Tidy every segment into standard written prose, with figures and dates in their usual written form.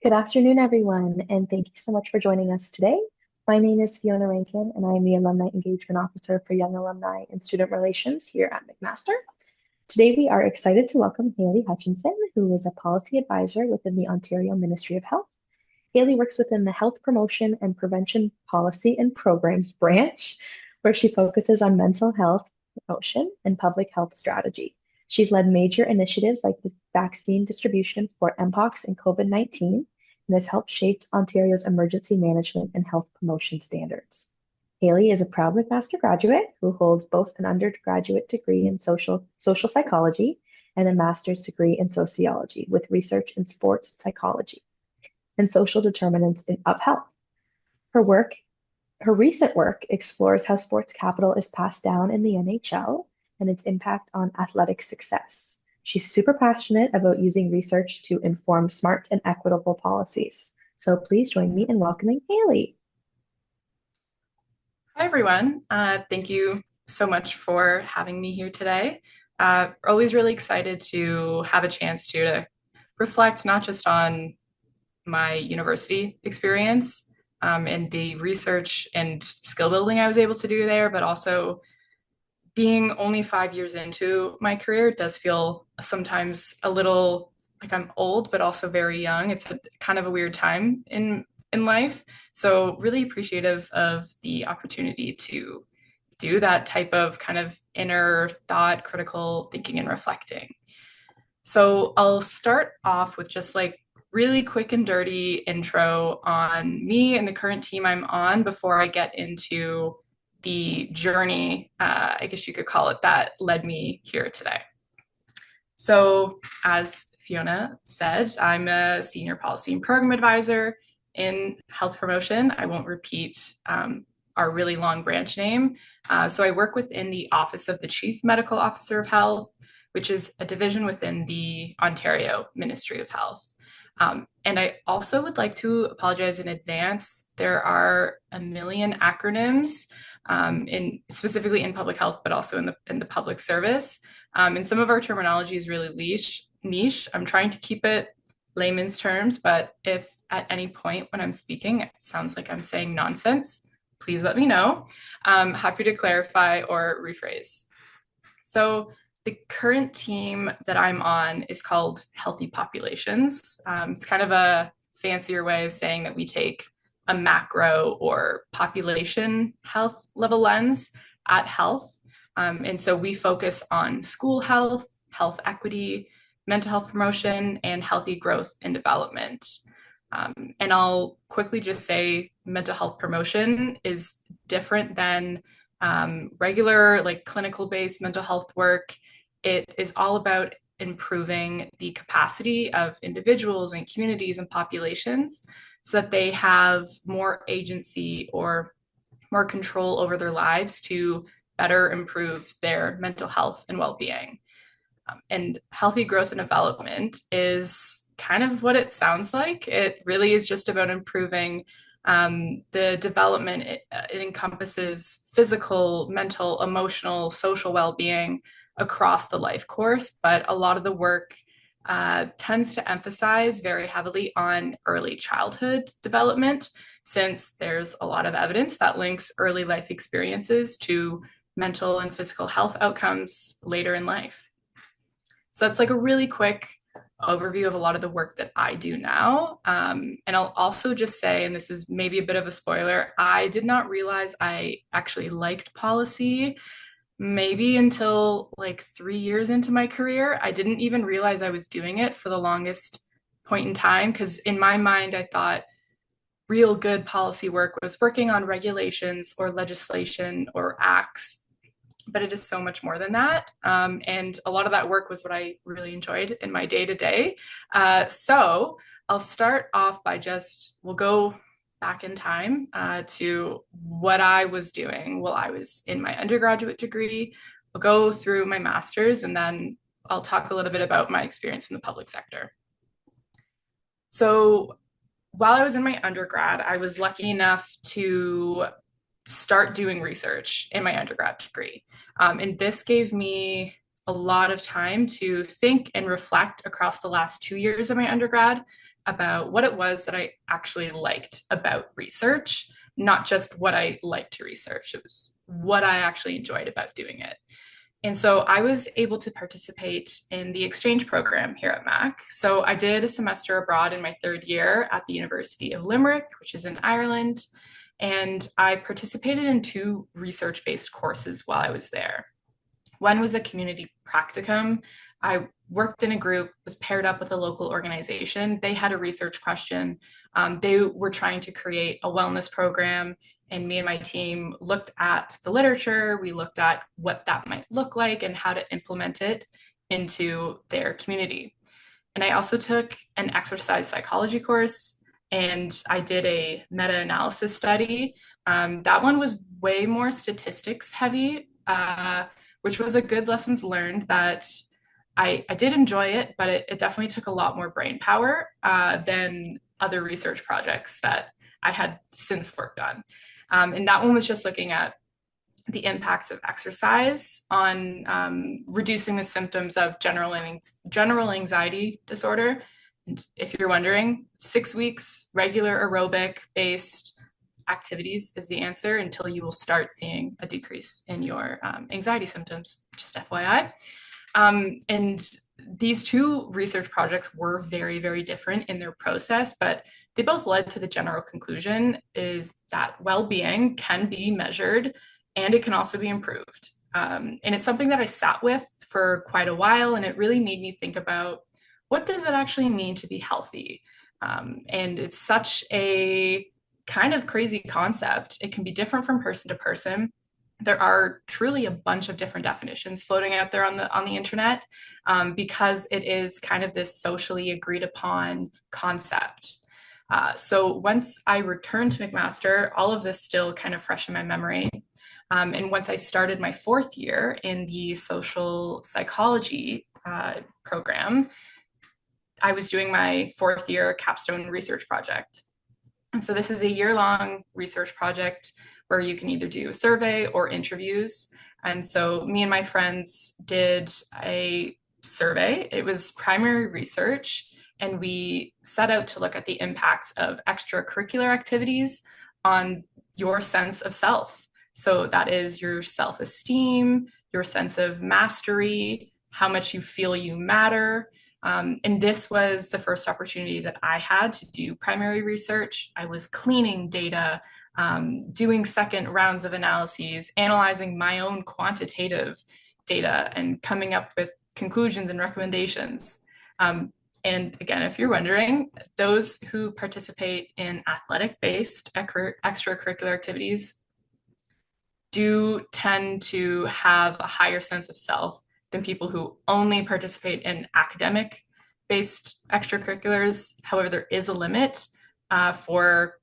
Good afternoon, everyone, and thank you so much for joining us today. My name is Fiona Rankin, and I am the Alumni Engagement Officer for Young Alumni and Student Relations here at McMaster. Today, we are excited to welcome Haley Hutchinson, who is a policy advisor within the Ontario Ministry of Health. Haley works within the Health Promotion and Prevention Policy and Programs branch, where she focuses on mental health promotion and public health strategy. She's led major initiatives like the vaccine distribution for MPOX and COVID-19 and has helped shape Ontario's emergency management and health promotion standards. Haley is a proud McMaster graduate who holds both an undergraduate degree in social psychology and a master's degree in sociology with research in sports psychology and social determinants of health. Her work, her recent work explores how sports capital is passed down in the NHL and its impact on athletic success. She's super passionate about using research to inform smart and equitable policies. So please join me in welcoming Haley. Hi, everyone. Thank you so much for having me here today. Always really excited to have a chance to reflect not just on my university experience and the research and skill building I was able to do there, but also being only 5 years into my career does feel sometimes a little like I'm old, but also very young. It's kind of a weird time in life. So really appreciative of the opportunity to do that type of kind of inner thought, critical thinking and reflecting. So I'll start off with just like really quick and dirty intro on me and the current team I'm on before I get into the journey, I guess you could call it, that led me here today. So as Fiona said, I'm a senior policy and program advisor in health promotion. I won't repeat our really long branch name. So I work within the Office of the Chief Medical Officer of Health, which is a division within the Ontario Ministry of Health. And I also would like to apologize in advance. There are a million acronyms specifically in public health, but also in the public service. And some of our terminology is really niche. I'm trying to keep it layman's terms, but if at any point when I'm speaking it sounds like I'm saying nonsense, please let me know. I'm happy to clarify or rephrase. So the current team that I'm on is called Healthy Populations. It's kind of a fancier way of saying that we take a macro or population health level lens at health. And so we focus on school health, health equity, mental health promotion, and healthy growth and development. And I'll quickly just say mental health promotion is different than regular, like clinical-based mental health work. It is all about improving the capacity of individuals and communities and populations so that they have more agency or more control over their lives to better improve their mental health and well-being. And healthy growth and development is kind of what it sounds like. It really is just about improving the development. It encompasses physical, mental, emotional, social well-being across the life course, but a lot of the work tends to emphasize very heavily on early childhood development, since there's a lot of evidence that links early life experiences to mental and physical health outcomes later in life. So that's like a really quick overview of a lot of the work that I do now. And I'll also just say, and this is maybe a bit of a spoiler, I did not realize I actually liked policy maybe until like 3 years into my career. I didn't even realize I was doing it for the longest point in time, because in my mind, I thought real good policy work was working on regulations or legislation or acts, but it is so much more than that. And a lot of that work was what I really enjoyed in my day-to-day. So I'll start off by we'll go back in time to what I was doing while I was in my undergraduate degree. I'll go through my master's, and then I'll talk a little bit about my experience in the public sector. So while I was in my undergrad, I was lucky enough to start doing research in my undergrad degree. And this gave me a lot of time to think and reflect across the last 2 years of my undergrad, about what it was that I actually liked about research, not just what I liked to research. It was what I actually enjoyed about doing it. And so I was able to participate in the exchange program here at Mac. So I did a semester abroad in my third year at the University of Limerick, which is in Ireland. And I participated in two research-based courses while I was there. One was a community practicum. I worked in a group, was paired up with a local organization. They had a research question. They were trying to create a wellness program, and me and my team looked at the literature. We looked at what that might look like and how to implement it into their community. And I also took an exercise psychology course, and I did a meta-analysis study. That one was way more statistics heavy, which was a good lessons learned that I did enjoy it, but it definitely took a lot more brain power than other research projects that I had since worked on. And that one was just looking at the impacts of exercise on reducing the symptoms of general anxiety disorder. And if you're wondering, 6 weeks regular aerobic based activities is the answer until you will start seeing a decrease in your anxiety symptoms, just FYI. And these two research projects were very, very different in their process, but they both led to the general conclusion is that well-being can be measured and it can also be improved. And it's something that I sat with for quite a while, and it really made me think about what does it actually mean to be healthy? And it's such a kind of crazy concept. It can be different from person to person. There are truly a bunch of different definitions floating out there on the internet because it is kind of this socially agreed upon concept. So once I returned to McMaster, all of this still kind of fresh in my memory. And once I started my fourth year in the social psychology program, I was doing my fourth year capstone research project. And so this is a year-long research project where you can either do a survey or interviews. And so me and my friends did a survey. It was primary research, and we set out to look at the impacts of extracurricular activities on your sense of self. So that is your self-esteem, your sense of mastery, how much you feel you matter. And this was the first opportunity that I had to do primary research. I was cleaning data, doing second rounds of analyses, analyzing my own quantitative data, and coming up with conclusions and recommendations. And again, if you're wondering, those who participate in athletic-based extracurricular activities do tend to have a higher sense of self than people who only participate in academic-based extracurriculars. However, there is a limit for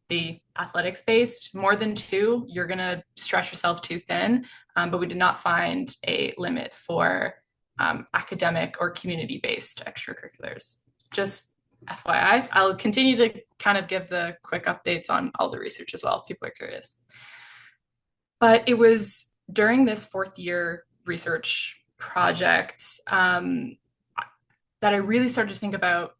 the athletics-based. More than two, you're going to stretch yourself too thin, but we did not find a limit for academic or community-based extracurriculars. Just FYI, I'll continue to kind of give the quick updates on all the research as well if people are curious. But it was during this fourth year research project that I really started to think about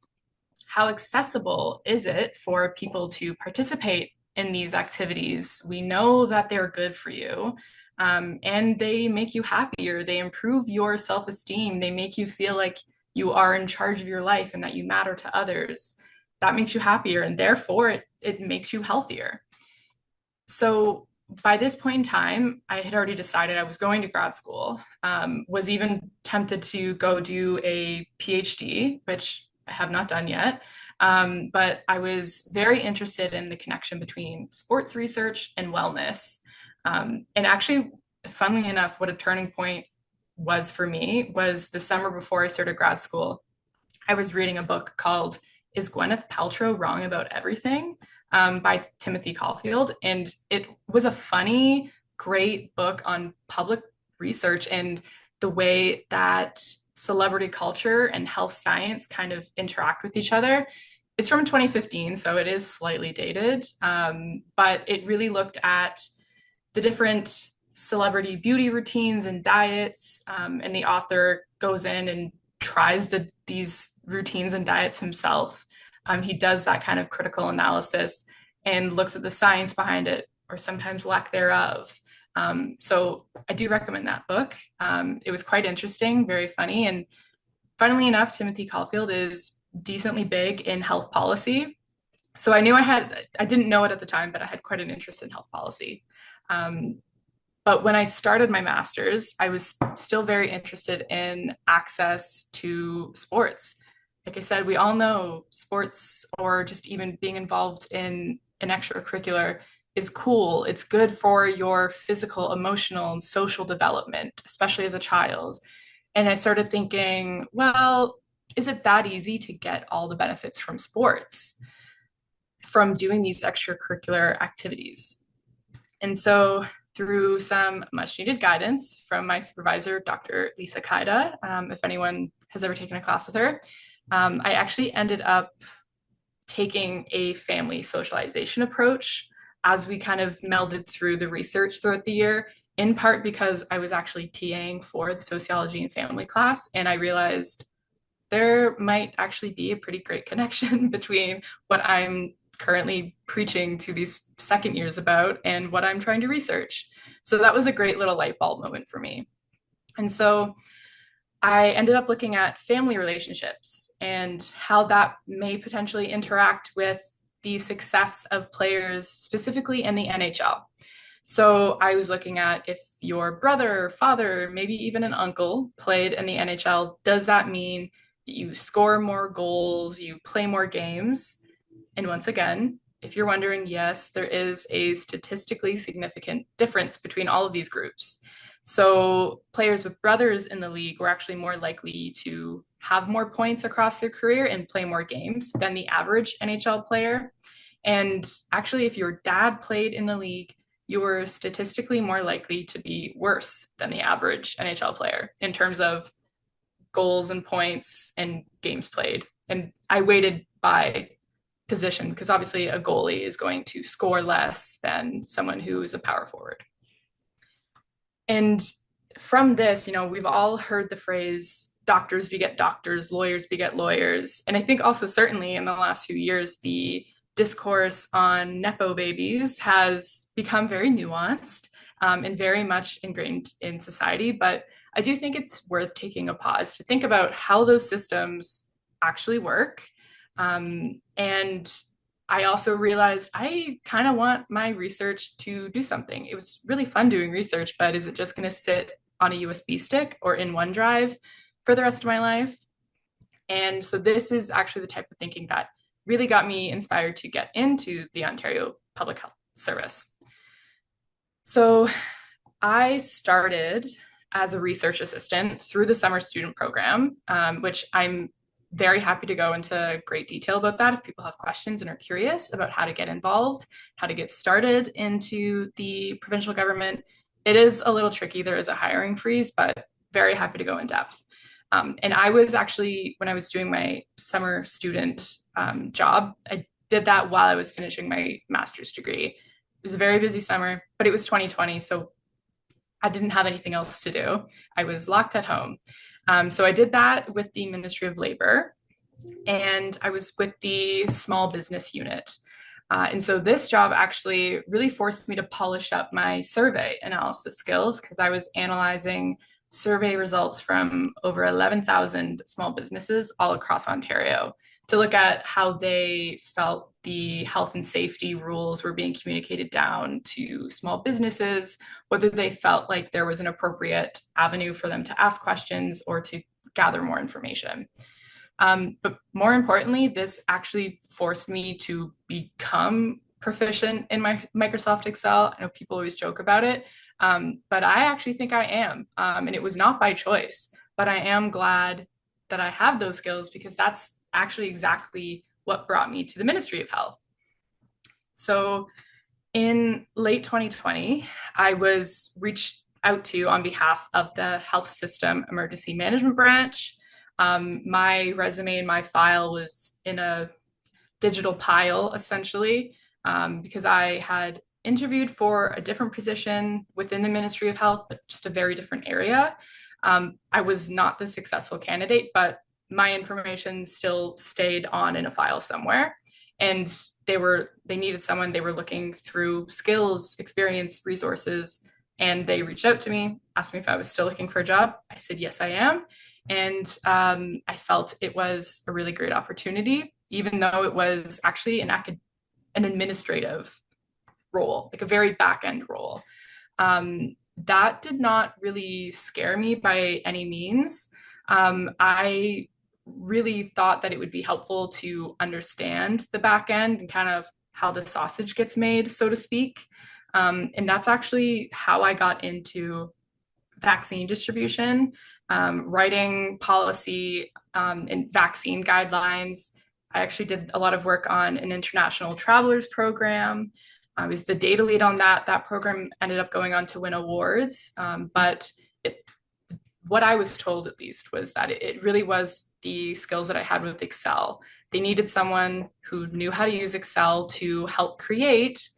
how accessible is it for people to participate in these activities. We know that they're good for you, and they make you happier. They improve your self-esteem. They make you feel like you are in charge of your life and that you matter to others. That makes you happier, and therefore it makes you healthier. So by this point in time, I had already decided I was going to grad school, was even tempted to go do a PhD, which I have not done yet. But I was very interested in the connection between sports research and wellness. And actually, funnily enough, what a turning point was for me was the summer before I started grad school. I was reading a book called Is Gwyneth Paltrow Wrong About Everything? By Timothy Caulfield. And it was a funny, great book on public research and the way that celebrity culture and health science kind of interact with each other. It's from 2015, so it is slightly dated, but it really looked at the different celebrity beauty routines and diets, and the author goes in and tries these routines and diets himself. He does that kind of critical analysis and looks at the science behind it, or sometimes lack thereof. So I do recommend that book. It was quite interesting, very funny. And funnily enough, Timothy Caulfield is decently big in health policy. So I didn't know it at the time, but I had quite an interest in health policy. Um, but when I started my master's, I was still very interested in access to sports. Like I said, we all know sports or just even being involved in an extracurricular is cool. It's good for your physical, emotional, and social development, especially as a child. And I started thinking, well, is it that easy to get all the benefits from sports, from doing these extracurricular activities? And so, through some much needed guidance from my supervisor, Dr. Lisa Kaida, if anyone has ever taken a class with her, I actually ended up taking a family socialization approach as we kind of melded through the research throughout the year, in part because I was actually TAing for the sociology and family class. And I realized there might actually be a pretty great connection between what I'm currently preaching to these second years about and what I'm trying to research. So that was a great little light bulb moment for me. And so I ended up looking at family relationships and how that may potentially interact with the success of players, specifically in the NHL. So I was looking at, if your brother, father, maybe even an uncle played in the NHL, does that mean that you score more goals, you play more games? And once again, if you're wondering, yes, there is a statistically significant difference between all of these groups. So players with brothers in the league were actually more likely to have more points across their career and play more games than the average NHL player. And actually, if your dad played in the league, you were statistically more likely to be worse than the average NHL player in terms of goals and points and games played. And I weighted by position because obviously a goalie is going to score less than someone who is a power forward. And from this, we've all heard the phrase doctors beget doctors, lawyers beget lawyers. And I think also certainly in the last few years, the discourse on Nepo babies has become very nuanced and very much ingrained in society. But I do think it's worth taking a pause to think about how those systems actually work. And I also realized I kind of want my research to do something. It was really fun doing research, but is it just going to sit on a USB stick or in OneDrive for the rest of my life? And so this is actually the type of thinking that really got me inspired to get into the Ontario Public Health Service. So I started as a research assistant through the summer student program, which I'm very happy to go into great detail about that if people have questions and are curious about how to get involved, how to get started into the provincial government. It is a little tricky. There is a hiring freeze, but very happy to go in depth. And I was actually, when I was doing my summer student job, I did that while I was finishing my master's degree. It was a very busy summer, but it was 2020, so I didn't have anything else to do. I was locked at home. So I did that with the Ministry of Labor, and I was with the small business unit. And so this job actually really forced me to polish up my survey analysis skills because I was analyzing survey results from over 11,000 small businesses all across Ontario to look at how they felt the health and safety rules were being communicated down to small businesses, whether they felt like there was an appropriate avenue for them to ask questions or to gather more information. But more importantly, this actually forced me to become proficient in my Microsoft Excel. I know people always joke about it, but I actually think I am. And it was not by choice, but I am glad that I have those skills because that's actually exactly what brought me to the Ministry of Health. So in late 2020, I was reached out to on behalf of the Health System Emergency Management Branch. My resume and my file was in a digital pile, essentially, because I had interviewed for a different position within the Ministry of Health, but just a very different area. I was not the successful candidate, but my information still stayed on in a file somewhere. And they needed someone. They were looking through skills, experience, resources, and they reached out to me, asked me if I was still looking for a job. I said, yes, I am. And I felt it was a really great opportunity, even though it was actually an administrative role, like a very back end role. That did not really scare me by any means. I really thought that it would be helpful to understand the back end and kind of how the sausage gets made, so to speak. And that's actually how I got into vaccine distribution, writing policy and vaccine guidelines. I actually did a lot of work on an international travelers program. I was the data lead on that. That program ended up going on to win awards. But what I was told, at least, was that it really was the skills that I had with Excel. They needed someone who knew how to use Excel to help create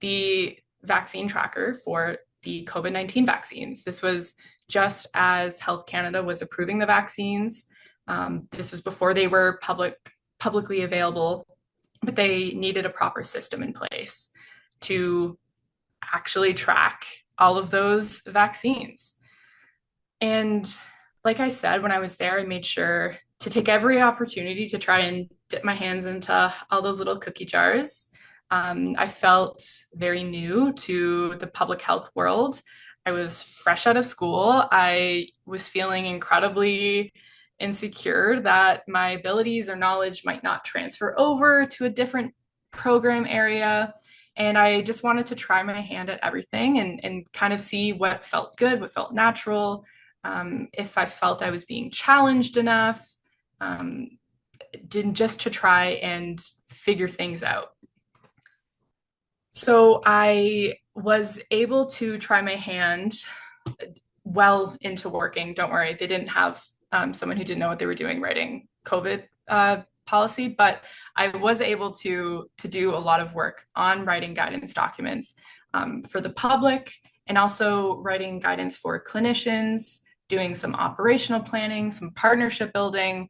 the vaccine tracker for the COVID-19 vaccines. This was just as Health Canada was approving the vaccines. This was before they were publicly available, but they needed a proper system in place to actually track all of those vaccines. And like I said, when I was there, I made sure to take every opportunity to try and dip my hands into all those little cookie jars. I felt very new to the public health world. I was fresh out of school. I was feeling incredibly insecure that my abilities or knowledge might not transfer over to a different program area. And I just wanted to try my hand at everything and kind of see what felt good, what felt natural, if I felt I was being challenged enough, just to try and figure things out. So I was able to try my hand well into working. Don't worry, they didn't have someone who didn't know what they were doing writing COVID policy, but I was able to do a lot of work on writing guidance documents for the public and also writing guidance for clinicians, doing some operational planning, some partnership building.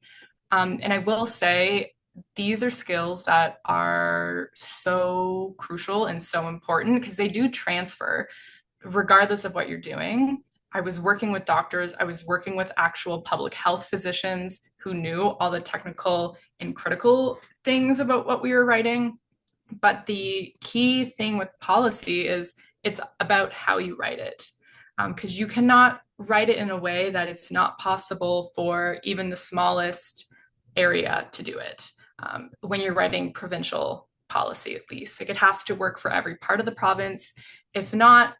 And I will say, these are skills that are so crucial and so important because they do transfer regardless of what you're doing. I was working with doctors, I was working with actual public health physicians who knew all the technical and critical things about what we were writing. But the key thing with policy is it's about how you write it. Because you cannot write it in a way that it's not possible for even the smallest area to do it. When you're writing provincial policy, at least, like it has to work for every part of the province. If not,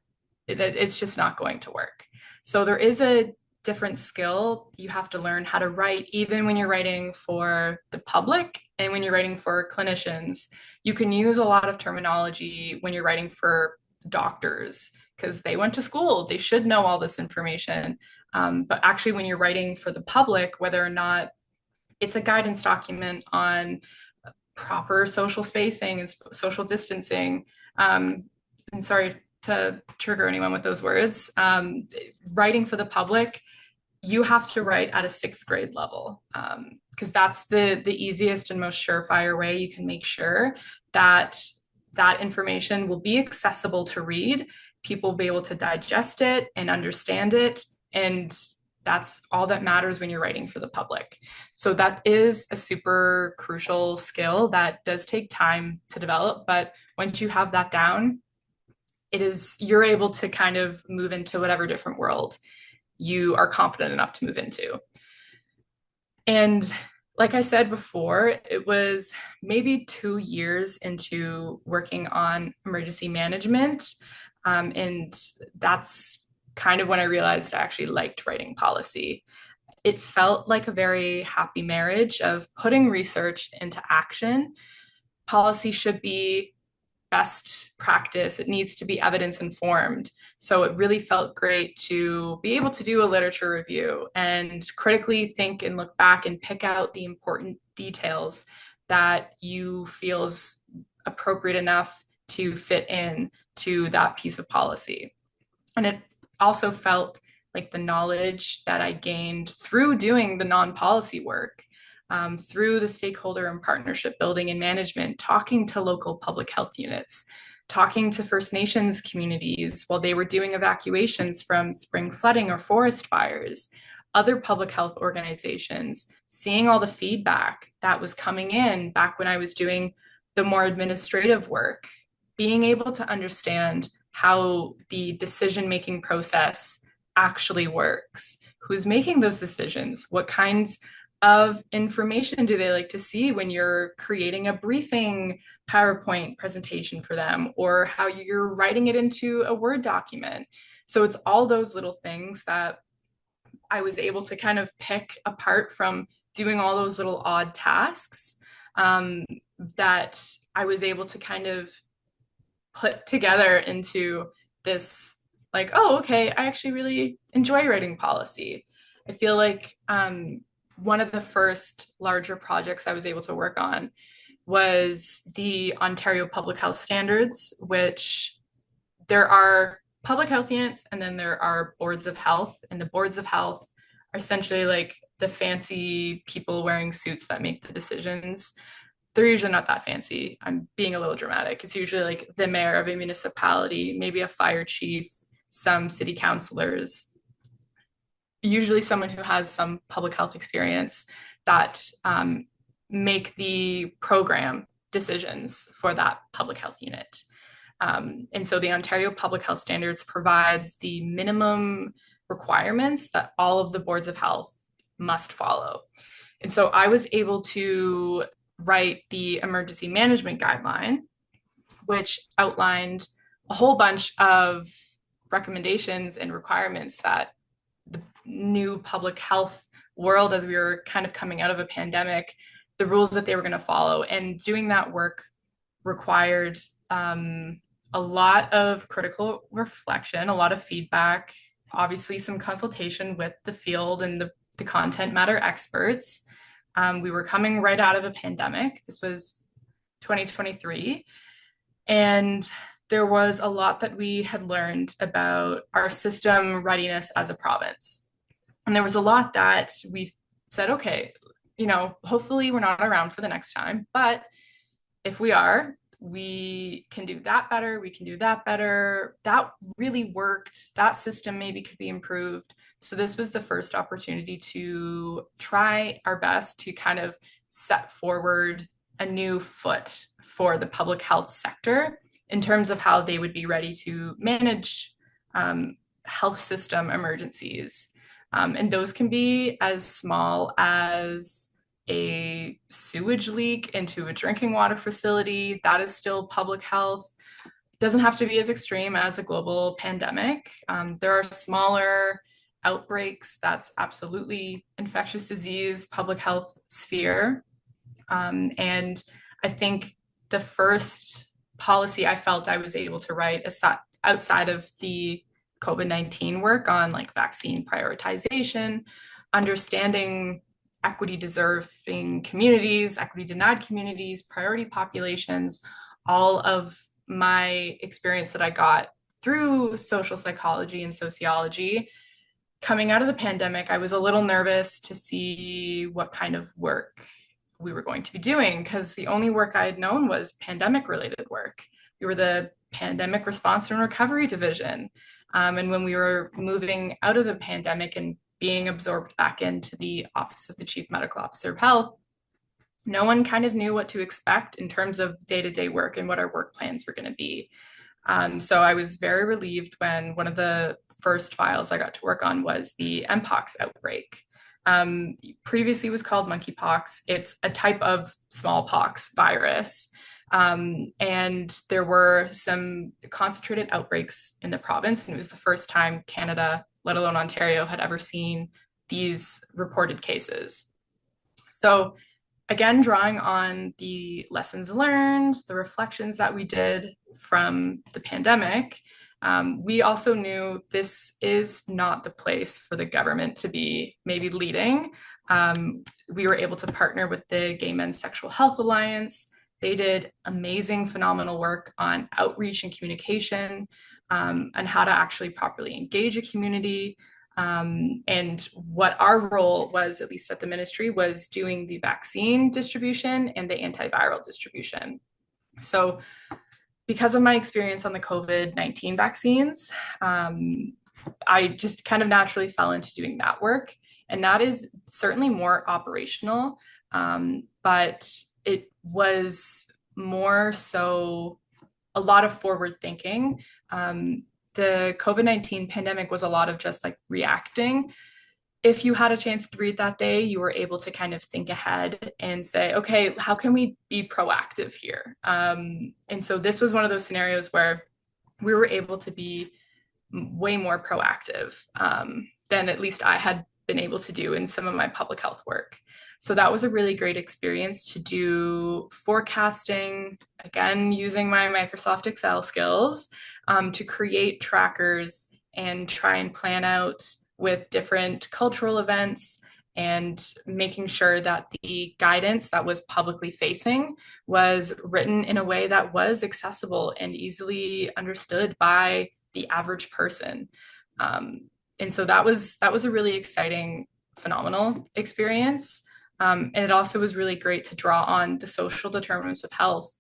it's just not going to work. So there is a different skill you have to learn how to write, even when you're writing for the public and when you're writing for clinicians. You can use a lot of terminology when you're writing for doctors because they went to school. They should know all this information. But actually, when you're writing for the public, whether or not it's a guidance document on proper social spacing and social distancing, and sorry to trigger anyone with those words, writing for the public, you have to write at a sixth grade level because that's the easiest and most surefire way you can make sure that that information will be accessible to read. People will be able to digest it and understand it. And that's all that matters when you're writing for the public. So that is a super crucial skill that does take time to develop. But once you have that down, you're able to kind of move into whatever different world you are confident enough to move into. And like I said before, it was maybe 2 years into working on emergency management. And that's kind of when I realized I actually liked writing policy. It felt like a very happy marriage of putting research into action. Policy should be best practice. It needs to be evidence informed. So it really felt great to be able to do a literature review and critically think and look back and pick out the important details that you feel is appropriate enough to fit in to that piece of policy. And it also felt like the knowledge that I gained through doing the non-policy work through the stakeholder and partnership building and management, talking to local public health units, talking to First Nations communities while they were doing evacuations from spring flooding or forest fires, other public health organizations, seeing all the feedback that was coming in back when I was doing the more administrative work, being able to understand how the decision-making process actually works, who's making those decisions, what kinds of information do they like to see when you're creating a briefing PowerPoint presentation for them, or how you're writing it into a Word document. So it's all those little things that I was able to kind of pick apart from doing all those little odd tasks, that I was able to kind of put together into this, like, oh, okay, I actually really enjoy writing policy. I feel like one of the first larger projects I was able to work on was the Ontario Public Health Standards, which there are public health units and then there are boards of health. And the boards of health are essentially like the fancy people wearing suits that make the decisions. They're usually not that fancy. I'm being a little dramatic. It's usually like the mayor of a municipality, maybe a fire chief, some city councilors, usually someone who has some public health experience that make the program decisions for that public health unit. And so the Ontario Public Health Standards provides the minimum requirements that all of the boards of health must follow. And so I was able to write the emergency management guideline, which outlined a whole bunch of recommendations and requirements that the new public health world, as we were kind of coming out of a pandemic, the rules that they were going to follow. And doing that work required a lot of critical reflection, a lot of feedback, obviously some consultation with the field and the content matter experts. We were coming right out of a pandemic. This was 2023. And there was a lot that we had learned about our system readiness as a province. And there was a lot that we said, okay, hopefully we're not around for the next time, but if we are, we can do that better. We can do that better. That really worked. That system maybe could be improved. So this was the first opportunity to try our best to kind of set forward a new foot for the public health sector in terms of how they would be ready to manage health system emergencies. And those can be as small as a sewage leak into a drinking water facility. That is still public health. It doesn't have to be as extreme as a global pandemic. There are smaller outbreaks. That's absolutely infectious disease, public health sphere. And I think the first policy I felt I was able to write outside of the COVID-19 work on like vaccine prioritization, understanding equity deserving communities, equity denied communities, priority populations, all of my experience that I got through social psychology and sociology. Coming out of the pandemic, I was a little nervous to see what kind of work we were going to be doing because the only work I had known was pandemic related work. We were the pandemic response and recovery division. And when we were moving out of the pandemic and being absorbed back into the Office of the Chief Medical Officer of Health, no one kind of knew what to expect in terms of day-to-day work and what our work plans were going to be. So I was very relieved when one of the first files I got to work on was the MPOX outbreak. Previously was called monkeypox. It's a type of smallpox virus. And there were some concentrated outbreaks in the province, and it was the first time Canada, let alone Ontario, had ever seen these reported cases. So again, drawing on the lessons learned, the reflections that we did from the pandemic, we also knew this is not the place for the government to be maybe leading. We were able to partner with the Gay Men's Sexual Health Alliance. They did amazing, phenomenal work on outreach and communication, and how to actually properly engage a community. And what our role was, at least at the ministry, was doing the vaccine distribution and the antiviral distribution. So because of my experience on the COVID-19 vaccines, I just kind of naturally fell into doing that work. And that is certainly more operational, but it was more so a lot of forward thinking. The COVID-19 pandemic was a lot of just like reacting. If you had a chance to read that day, you were able to kind of think ahead and say, okay, how can we be proactive here? And so this was one of those scenarios where we were able to be way more proactive than at least I had been able to do in some of my public health work. So that was a really great experience to do forecasting, again, using my Microsoft Excel skills to create trackers and try and plan out with different cultural events and making sure that the guidance that was publicly facing was written in a way that was accessible and easily understood by the average person. And so that was a really exciting, phenomenal experience. And it also was really great to draw on the social determinants of health.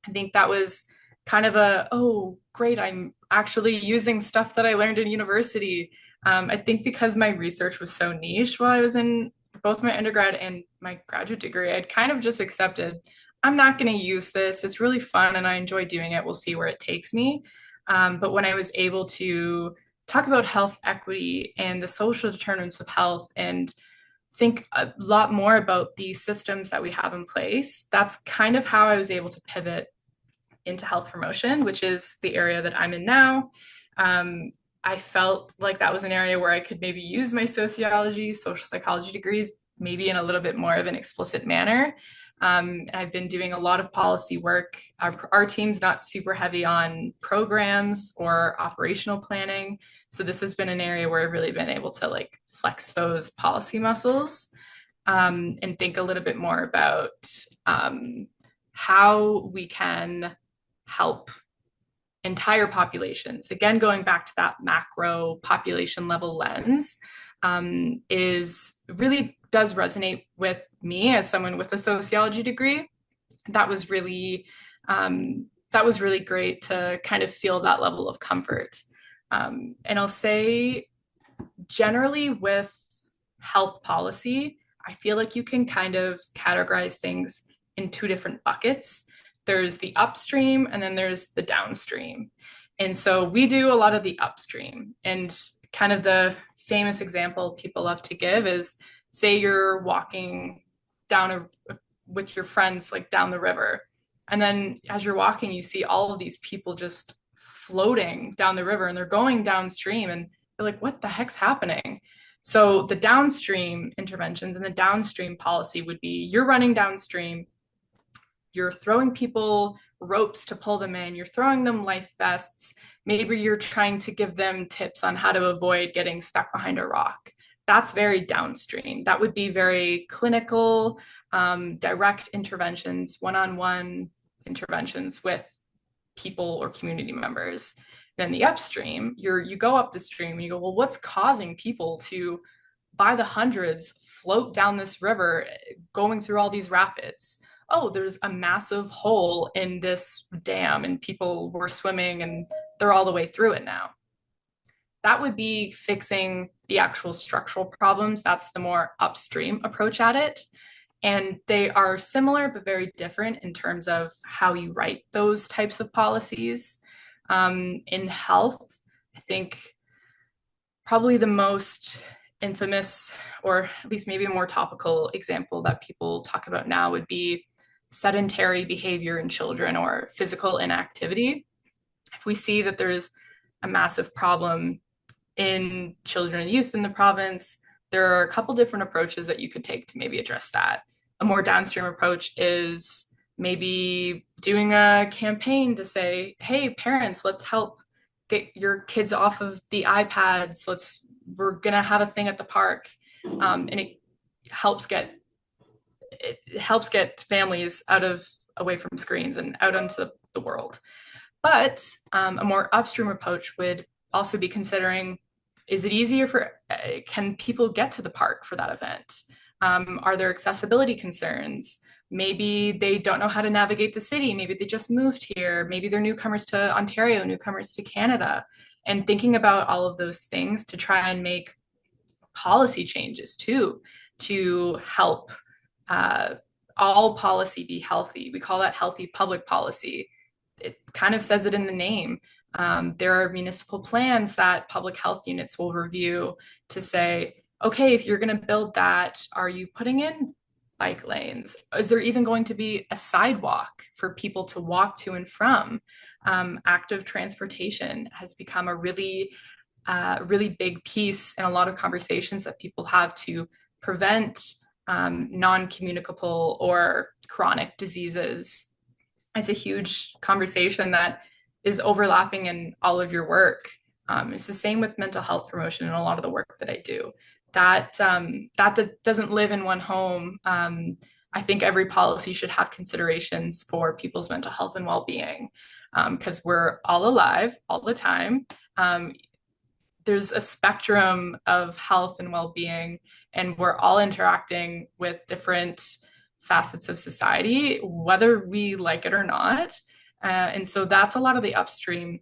I think that was kind of oh, great, I'm actually using stuff that I learned in university. I think because my research was so niche while I was in both my undergrad and my graduate degree, I'd kind of just accepted, I'm not going to use this. It's really fun and I enjoy doing it. We'll see where it takes me. But when I was able to talk about health equity and the social determinants of health and think a lot more about the systems that we have in place, that's kind of how I was able to pivot into health promotion, which is the area that I'm in now. I felt like that was an area where I could maybe use my sociology, social psychology degrees, maybe in a little bit more of an explicit manner. And I've been doing a lot of policy work. Our team's not super heavy on programs or operational planning. So this has been an area where I've really been able to like flex those policy muscles and think a little bit more about how we can help entire populations. Again, going back to that macro population level lens, is really does resonate with me as someone with a sociology degree. That was really great to kind of feel that level of comfort. And I'll say, generally with health policy, I feel like you can kind of categorize things in two different buckets. There's the upstream and then there's the downstream. And so we do a lot of the upstream. And kind of the famous example people love to give is, say you're walking down with your friends, like down the river. And then as you're walking, you see all of these people just floating down the river and they're going downstream and you're like, what the heck's happening? So the downstream interventions and the downstream policy would be, you're running downstream, you're throwing people ropes to pull them in, you're throwing them life vests, maybe you're trying to give them tips on how to avoid getting stuck behind a rock. That's very downstream. That would be very clinical, direct interventions, one-on-one interventions with people or community members. Then the upstream, you go up the stream and you go, well, what's causing people to, by the hundreds, float down this river, going through all these rapids? Oh, there's a massive hole in this dam and people were swimming and they're all the way through it now. That would be fixing the actual structural problems. That's the more upstream approach at it. And they are similar, but very different in terms of how you write those types of policies. In health, I think probably the most infamous, or at least maybe a more topical example that people talk about now would be sedentary behavior in children or physical inactivity. If we see that there's a massive problem in children and youth in the province, there are a couple different approaches that you could take to maybe address that. A more downstream approach is maybe doing a campaign to say, hey, parents, let's help get your kids off of the iPads. We're going to have a thing at the park. And it helps get families away from screens and out into the world. But a more upstream approach would also be considering Is it easier can people get to the park for that event? Are there accessibility concerns? Maybe they don't know how to navigate the city. Maybe they just moved here. Maybe they're newcomers to Ontario, newcomers to Canada. And thinking about all of those things to try and make policy changes too, to help uh, all policy be healthy. We call that healthy public policy. It kind of says it in the name. There are municipal plans that public health units will review to say, okay, if you're going to build that, are you putting in bike lanes? Is there even going to be a sidewalk for people to walk to and from? Active transportation has become a really big piece in a lot of conversations that people have to prevent non-communicable or chronic diseases. It's a huge conversation that is overlapping in all of your work. It's the same with mental health promotion and a lot of the work that I do. That doesn't live in one home. I think every policy should have considerations for people's mental health and well-being, because we're all alive all the time. There's a spectrum of health and well-being, and we're all interacting with different facets of society, whether we like it or not. And so that's a lot of the upstream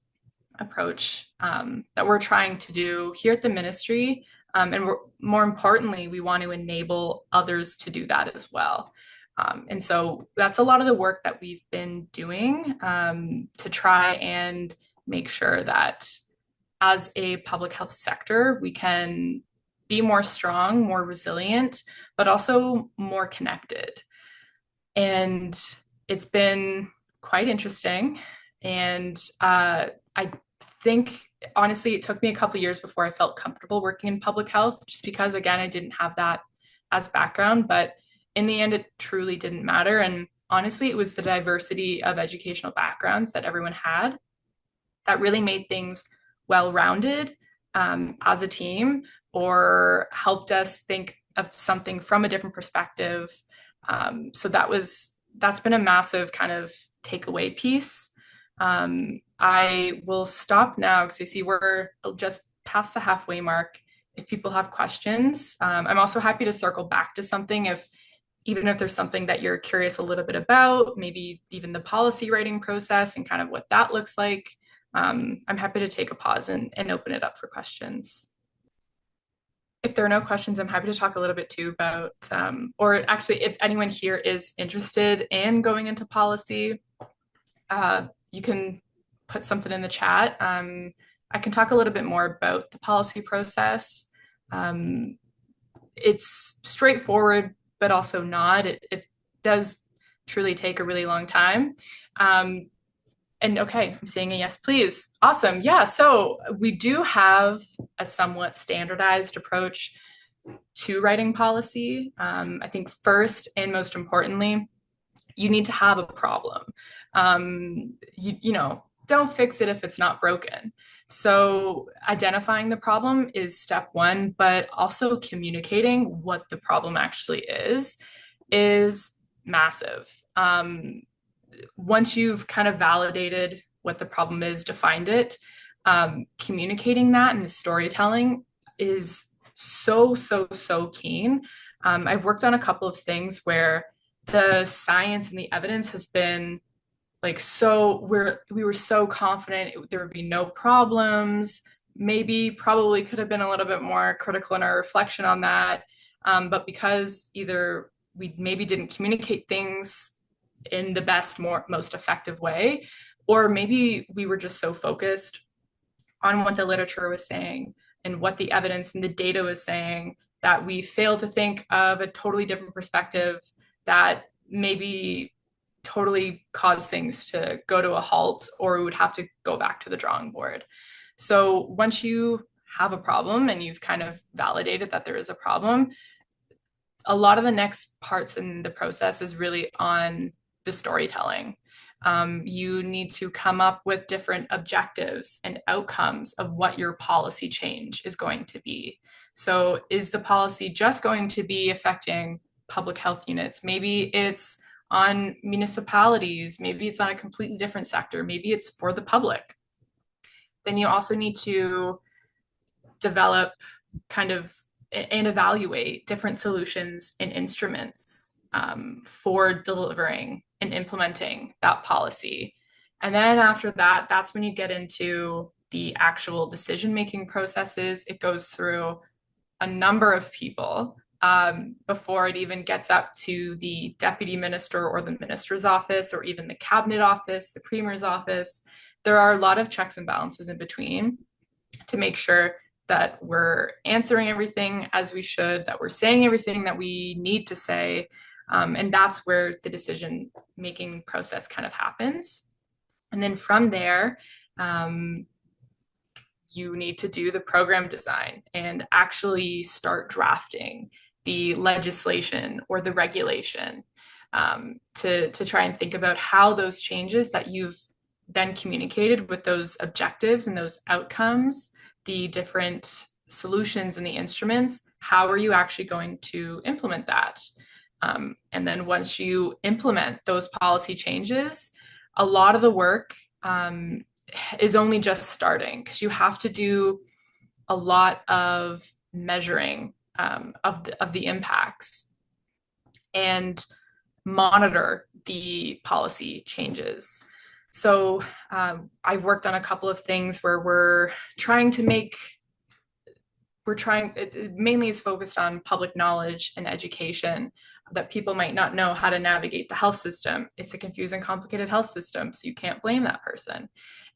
approach that we're trying to do here at the ministry. And more importantly, we want to enable others to do that as well. And so that's a lot of the work that we've been doing to try and make sure that as a public health sector, we can be more strong, more resilient, but also more connected. And it's been quite interesting. And I think, honestly, it took me a couple of years before I felt comfortable working in public health, just because, again, I didn't have that as background. But in the end, it truly didn't matter. And honestly, it was the diversity of educational backgrounds that everyone had that really made things well-rounded as a team, or helped us think of something from a different perspective. So that's been a massive kind of takeaway piece. I will stop now because I see we're just past the halfway mark. If people have questions, I'm also happy to circle back to something even if there's something that you're curious a little bit about, maybe even the policy writing process and kind of what that looks like. I'm happy to take a pause and open it up for questions. If there are no questions, I'm happy to talk a little bit too about, or actually, if anyone here is interested in going into policy, you can put something in the chat. I can talk a little bit more about the policy process. It's straightforward, but also not. It does truly take a really long time. And okay, I'm saying a yes, please. Awesome. Yeah. So we do have a somewhat standardized approach to writing policy. I think first and most importantly, you need to have a problem. Don't fix it if it's not broken. So identifying the problem is step one, but also communicating what the problem actually is massive. Once you've kind of validated what the problem is, defined it, communicating that and the storytelling is so keen. I've worked on a couple of things where the science and the evidence has been like, we were so confident there would be no problems. Probably could have been a little bit more critical in our reflection on that. But because either we maybe didn't communicate things in the best, most effective way, or maybe we were just so focused on what the literature was saying and what the evidence and the data was saying that we failed to think of a totally different perspective that maybe totally caused things to go to a halt, or we would have to go back to the drawing board. So once you have a problem and you've kind of validated that there is a problem, a lot of the next parts in the process is really on the storytelling. You need to come up with different objectives and outcomes of what your policy change is going to be. So is the policy just going to be affecting public health units? Maybe it's on municipalities, maybe it's on a completely different sector, maybe it's for the public. Then you also need to develop kind of and evaluate different solutions and instruments for delivering and implementing that policy. And then after that, that's when you get into the actual decision-making processes. It goes through a number of people before it even gets up to the deputy minister or the minister's office, or even the cabinet office, the premier's office. There are a lot of checks and balances in between to make sure that we're answering everything as we should, that we're saying everything that we need to say. And that's where the decision making process kind of happens. And then from there, you need to do the program design and actually start drafting the legislation or the regulation, to try and think about how those changes that you've then communicated with those objectives and those outcomes, the different solutions and the instruments, how are you actually going to implement that? And then once you implement those policy changes, a lot of the work is only just starting, because you have to do a lot of measuring of the impacts and monitor the policy changes. So I've worked on a couple of things where it mainly is focused on public knowledge and education, that people might not know how to navigate the health system. It's a confusing, complicated health system, so you can't blame that person.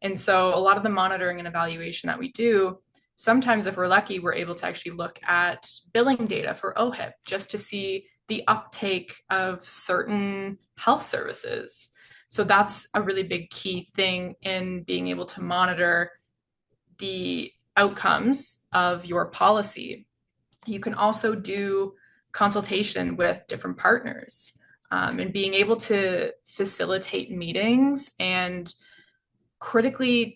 And so a lot of the monitoring and evaluation that we do, sometimes if we're lucky, we're able to actually look at billing data for OHIP just to see the uptake of certain health services. So that's a really big key thing in being able to monitor the outcomes of your policy. You can also do consultation with different partners, and being able to facilitate meetings and critically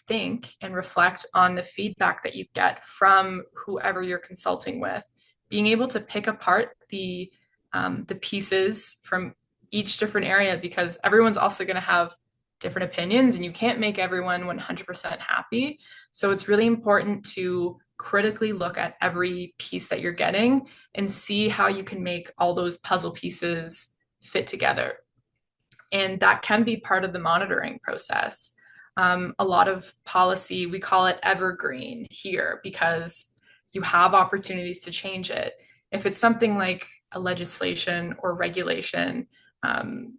think and reflect on the feedback that you get from whoever you're consulting with, being able to pick apart the pieces from each different area, because everyone's also going to have different opinions and you can't make everyone 100% happy. So it's really important to critically look at every piece that you're getting and see how you can make all those puzzle pieces fit together. And that can be part of the monitoring process. A lot of policy, we call it evergreen here, because you have opportunities to change it. If it's something like a legislation or regulation,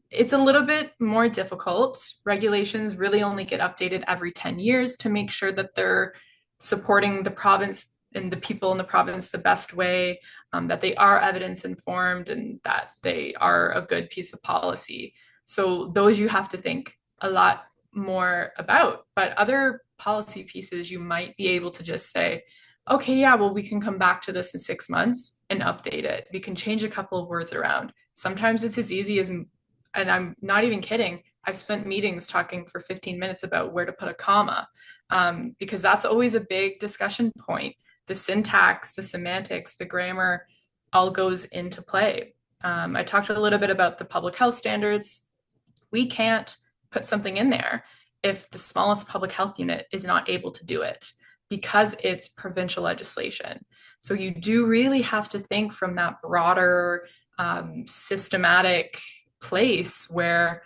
it's a little bit more difficult. Regulations really only get updated every 10 years to make sure that they're supporting the province and the people in the province the best way, that they are evidence informed, and that they are a good piece of policy. So those you have to think a lot more about. But other policy pieces, you might be able to just say, okay, yeah, well, we can come back to this in 6 months and update it. We can change a couple of words around. Sometimes it's as easy as, and I'm not even kidding, I've spent meetings talking for 15 minutes about where to put a comma, because that's always a big discussion point. The syntax, the semantics, the grammar all goes into play. I talked a little bit about the public health standards. We can't put something in there if the smallest public health unit is not able to do it, because it's provincial legislation. So you do really have to think from that broader, systematic place where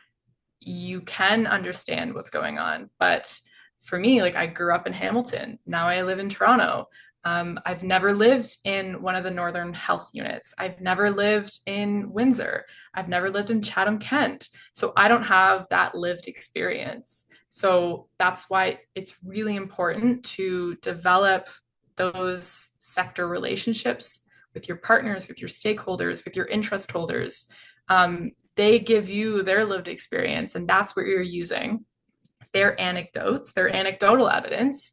you can understand what's going on. But for me, like, I grew up in Hamilton. Now I live in Toronto. I've never lived in one of the northern health units. I've never lived in Windsor. I've never lived in Chatham-Kent. So I don't have that lived experience. So that's why it's really important to develop those sector relationships with your partners, with your stakeholders, with your interest holders. They give you their lived experience, and that's what you're using. Their anecdotes, their anecdotal evidence,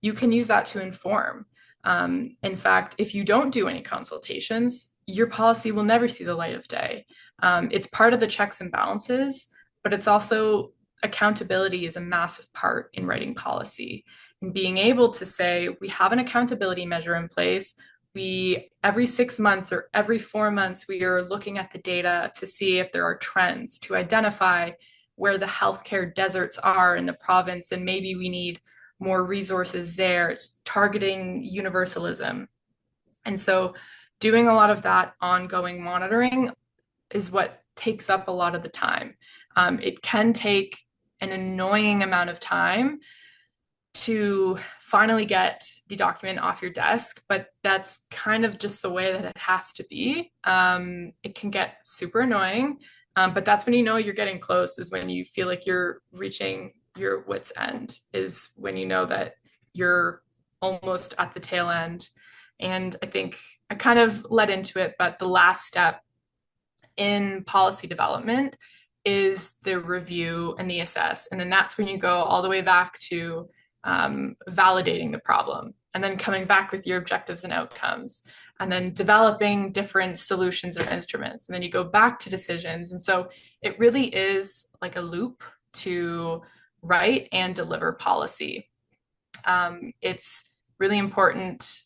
you can use that to inform. In fact, if you don't do any consultations, your policy will never see the light of day. It's part of the checks and balances, but it's also, accountability is a massive part in writing policy, and being able to say, we have an accountability measure in place. Every 6 months or every 4 months, we are looking at the data to see if there are trends, to identify where the healthcare deserts are in the province, and maybe we need more resources there. It's targeting universalism. And so doing a lot of that ongoing monitoring is what takes up a lot of the time. It can take an annoying amount of time to finally get the document off your desk, but that's kind of just the way that it has to be. It can get super annoying, but that's when you know you're getting close, is when you feel like you're reaching your wit's end, is when you know that you're almost at the tail end. And I think I kind of led into it, but the last step in policy development is the review and the assess. And then that's when you go all the way back to validating the problem, and then coming back with your objectives and outcomes, and then developing different solutions or instruments. And then you go back to decisions. And so it really is like a loop to write and deliver policy. It's really important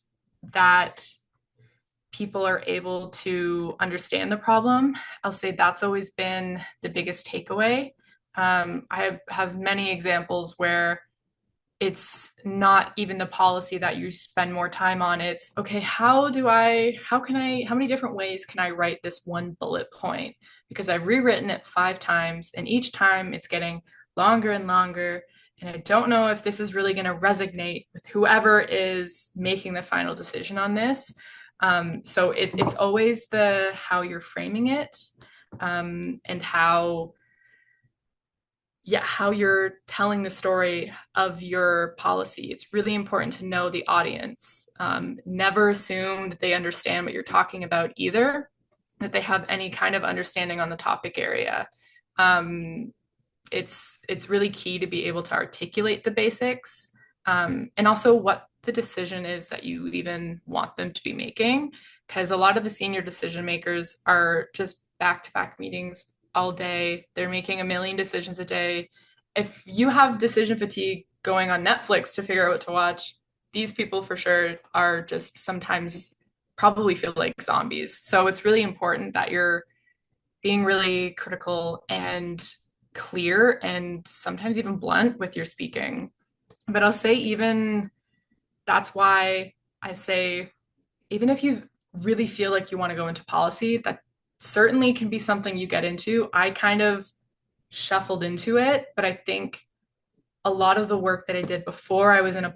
that people are able to understand the problem. I'll say that's always been the biggest takeaway. I have many examples where it's not even the policy that you spend more time on. It's, okay, how many different ways can I write this one bullet point? Because I've rewritten it 5 times, and each time it's getting longer and longer. And I don't know if this is really going to resonate with whoever is making the final decision on this. So it's always the how you're framing it, and how you're telling the story of your policy. It's really important to know the audience. Never assume that they understand what you're talking about either, that they have any kind of understanding on the topic area. It's really key to be able to articulate the basics, and also what the decision is that you even want them to be making, because a lot of the senior decision makers are just back-to-back meetings all day. They're making a million decisions a day. If you have decision fatigue going on Netflix to figure out what to watch, these people for sure are just sometimes probably feel like zombies. So it's really important that you're being really critical and clear, and sometimes even blunt with your speaking. But I'll say, even that's why I say, even if you really feel like you want to go into policy, that certainly can be something you get into. I kind of shuffled into it, but I think a lot of the work that I did before I was in a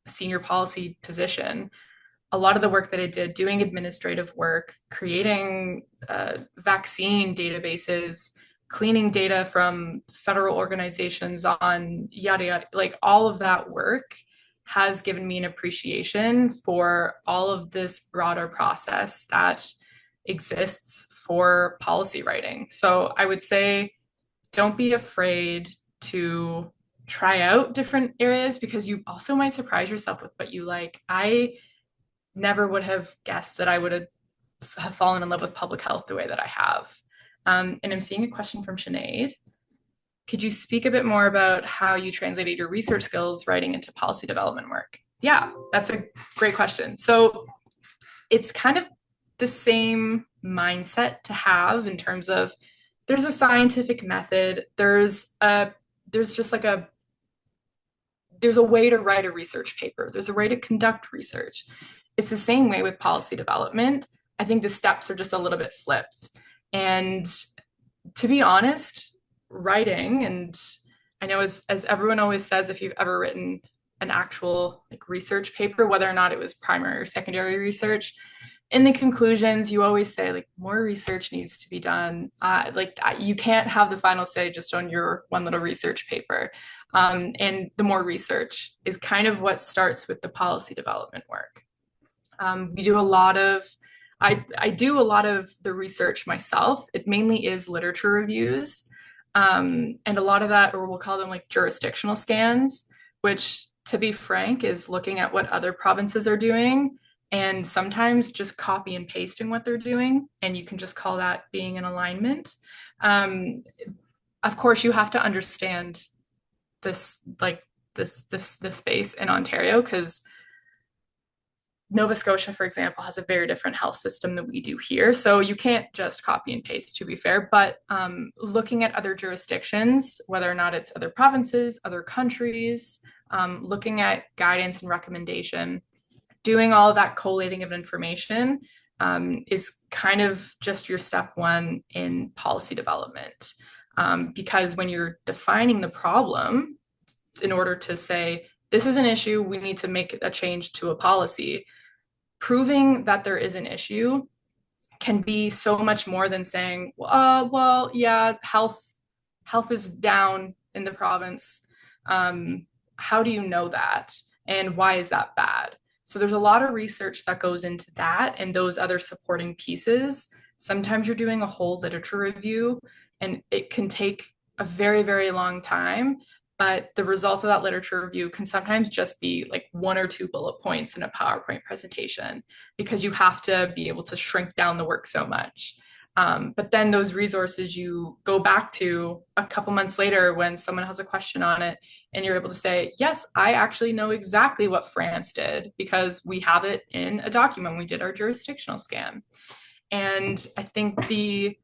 senior policy position, a lot of the work that I did doing administrative work, creating vaccine databases, cleaning data from federal organizations on yada yada, like all of that work has given me an appreciation for all of this broader process that exists for policy writing. So I would say, don't be afraid to try out different areas, because you also might surprise yourself with what you like. I never would have guessed that I would have fallen in love with public health the way that I have. And I'm seeing a question from Sinead. Could you speak a bit more about how you translated your research skills writing into policy development work? Yeah, that's a great question. So it's kind of the same mindset to have, in terms of, there's a scientific method, there's a way to write a research paper, there's a way to conduct research. It's the same way with policy development. I think the steps are just a little bit flipped. And to be honest, writing, and I know as everyone always says, if you've ever written an actual like research paper, whether or not it was primary or secondary research, in the conclusions you always say, like, more research needs to be done. You can't have the final say just on your one little research paper. And the more research is kind of what starts with the policy development work. We do a lot of I do a lot of the research myself. It mainly is literature reviews. And a lot of that, or we'll call them like jurisdictional scans, which, to be frank, is looking at what other provinces are doing and sometimes just copy and pasting what they're doing. And you can just call that being in alignment. Of course, you have to understand this space in Ontario, because Nova Scotia, for example, has a very different health system than we do here. So you can't just copy and paste, to be fair. But looking at other jurisdictions, whether or not it's other provinces, other countries, looking at guidance and recommendation, doing all of that collating of information is kind of just your step one in policy development. Because when you're defining the problem, in order to say, this is an issue, we need to make a change to a policy, proving that there is an issue can be so much more than saying, well, yeah, health is down in the province. How do you know that? And why is that bad? So there's a lot of research that goes into that and those other supporting pieces. Sometimes you're doing a whole literature review, and it can take a very, very long time. But the results of that literature review can sometimes just be like one or two bullet points in a PowerPoint presentation because you have to be able to shrink down the work so much. But then those resources you go back to a couple months later when someone has a question on it, and you're able to say, yes, I actually know exactly what France did because we have it in a document when we did our jurisdictional scan. And I think the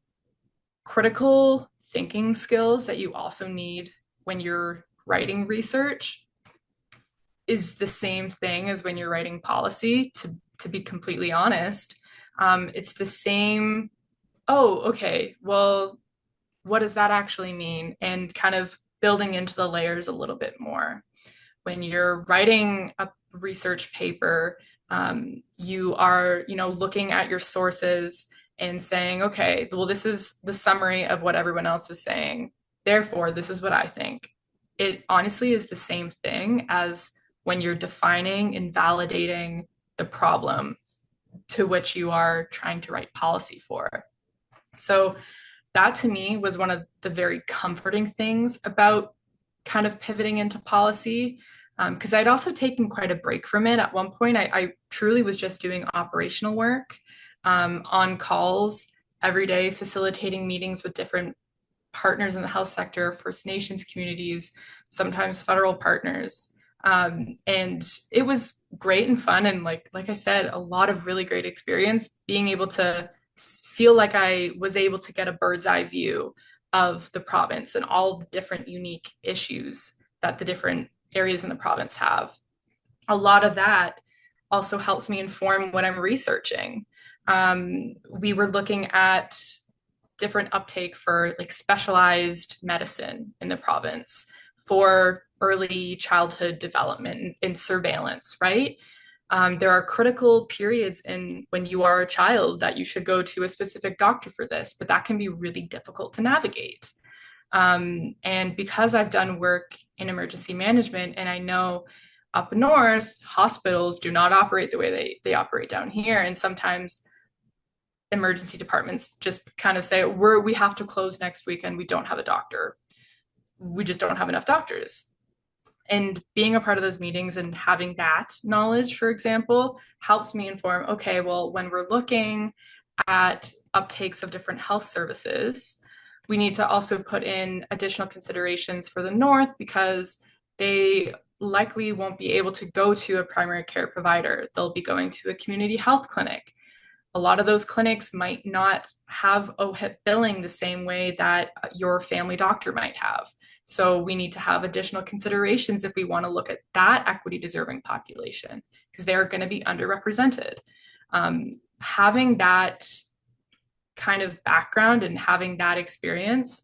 critical thinking skills that you also need when you're writing research is the same thing as when you're writing policy, to be completely honest. It's the same, oh, okay, well, what does that actually mean? And kind of building into the layers a little bit more. When you're writing a research paper, you are, looking at your sources and saying, okay, well, this is the summary of what everyone else is saying. Therefore, this is what I think. It honestly is the same thing as when you're defining and validating the problem to which you are trying to write policy for. So that to me was one of the very comforting things about kind of pivoting into policy, because I'd also taken quite a break from it. At one point, I truly was just doing operational work, on calls every day, facilitating meetings with different partners in the health sector, First Nations communities, sometimes federal partners. And it was great and fun. And like I said, a lot of really great experience being able to feel like I was able to get a bird's eye view of the province and all the different unique issues that the different areas in the province have. A lot of that also helps me inform what I'm researching. We were looking at different uptake for like specialized medicine in the province for early childhood development and surveillance, right? There are critical periods in when you are a child that you should go to a specific doctor for this, but that can be really difficult to navigate. And because I've done work in emergency management and I know up north, hospitals do not operate the way they operate down here. And sometimes emergency departments just kind of say, we have to close next weekend. We don't have a doctor. We just don't have enough doctors. And being a part of those meetings and having that knowledge, for example, helps me inform, okay, well, when we're looking at uptakes of different health services, we need to also put in additional considerations for the North because they likely won't be able to go to a primary care provider. They'll be going to a community health clinic. A lot of those clinics might not have OHIP billing the same way that your family doctor might have. So we need to have additional considerations if we want to look at that equity deserving population because they're going to be underrepresented. Having that kind of background and having that experience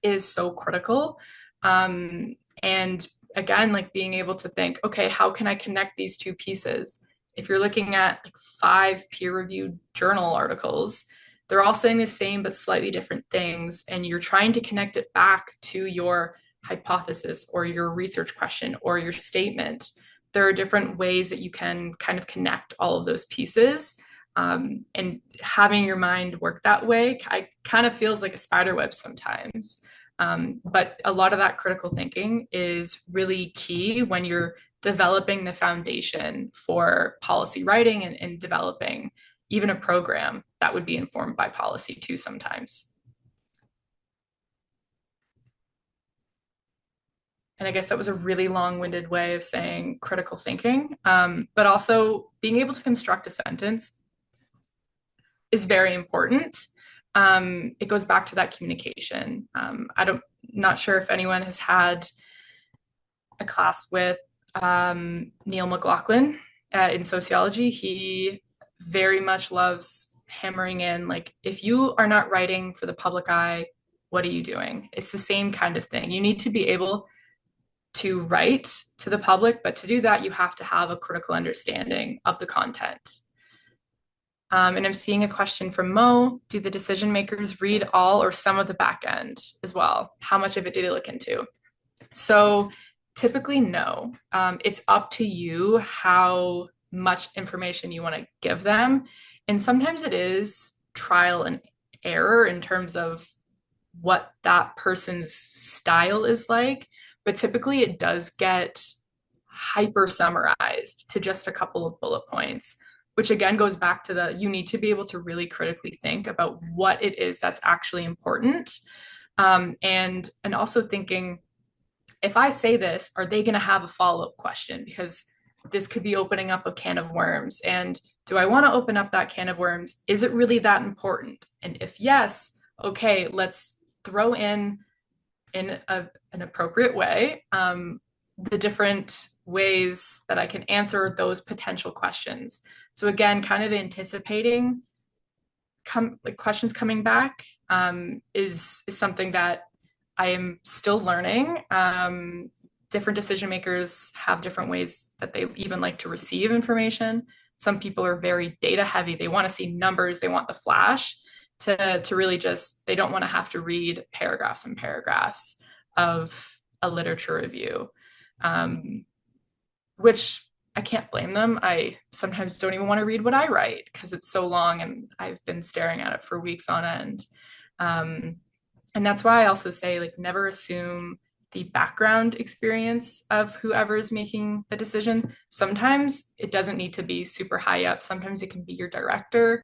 is so critical. And again, like being able to think, okay, how can I connect these two pieces? If you're looking at like 5 peer-reviewed journal articles, they're all saying the same but slightly different things, and you're trying to connect it back to your hypothesis or your research question or your statement. There are different ways that you can kind of connect all of those pieces. And having your mind work that way, I kind of feels like a spider web sometimes. But a lot of that critical thinking is really key when you're developing the foundation for policy writing and developing even a program that would be informed by policy too sometimes. And I guess that was a really long-winded way of saying critical thinking, but also being able to construct a sentence is very important. It goes back to that communication. Not sure if anyone has had a class with Neil McLaughlin in sociology. He very much loves hammering in, like, if you are not writing for the public eye, what are you doing? It's the same kind of thing. You need to be able to write to the public, but to do that, you have to have a critical understanding of the content. And I'm seeing a question from Mo. Do the decision makers read all or some of the back end as well? How much of it do they look into? So typically, no. It's up to you how much information you want to give them. And sometimes it is trial and error in terms of what that person's style is like. But typically, it does get hyper summarized to just a couple of bullet points, which again goes back to you need to be able to really critically think about what it is that's actually important. And also thinking, if I say this, are they going to have a follow-up question? Because this could be opening up a can of worms. And do I want to open up that can of worms? Is it really that important? And if yes, okay, let's throw in an appropriate way the different ways that I can answer those potential questions. So again, kind of anticipating questions coming back is something that I am still learning. Different decision makers have different ways that they even like to receive information. Some people are very data heavy. They want to see numbers. They want the flash to really just, they don't want to have to read paragraphs and paragraphs of a literature review, which I can't blame them. I sometimes don't even want to read what I write because it's so long and I've been staring at it for weeks on end. And that's why I also say, like, never assume the background experience of whoever is making the decision. Sometimes it doesn't need to be super high up. Sometimes it can be your director.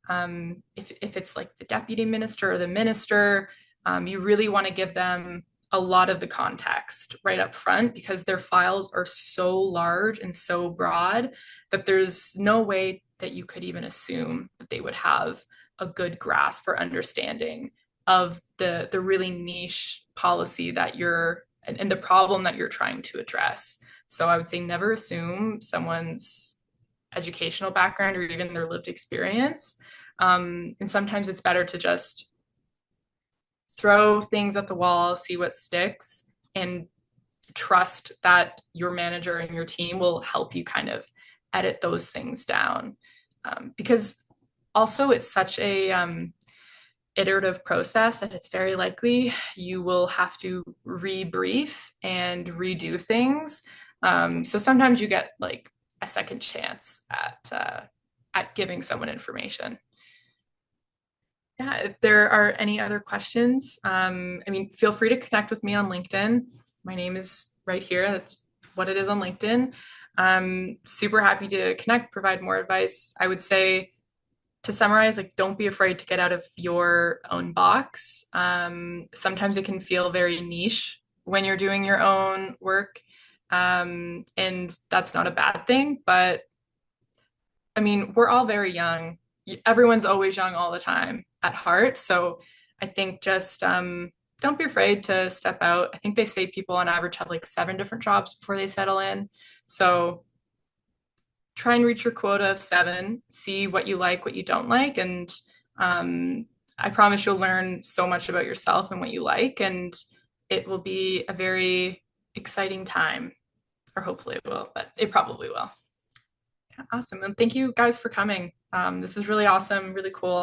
If it's like the deputy minister or the minister, you really want to give them a lot of the context right up front because their files are so large and so broad that there's no way that you could even assume that they would have a good grasp or understanding of the really niche policy that you're and the problem that you're trying to address. So I would say never assume someone's educational background or even their lived experience. And sometimes it's better to just throw things at the wall, see what sticks, and trust that your manager and your team will help you kind of edit those things down. Because also it's such a iterative process that it's very likely you will have to rebrief and redo things. So sometimes you get like a second chance at giving someone information. Yeah, if there are any other questions, feel free to connect with me on LinkedIn. My name is right here. That's what it is on LinkedIn. I'm super happy to connect, provide more advice. I would say, to summarize, like, don't be afraid to get out of your own box. Sometimes it can feel very niche when you're doing your own work. And that's not a bad thing, but I mean, we're all very young. Everyone's always young all the time at heart. So I think just don't be afraid to step out. I think they say people on average have like 7 different jobs before they settle in. So try and reach your quota of 7, see what you like, what you don't like. And I promise you'll learn so much about yourself and what you like. And it will be a very exciting time, or hopefully it will, but it probably will. Yeah, awesome. And thank you guys for coming. This is really awesome, really cool.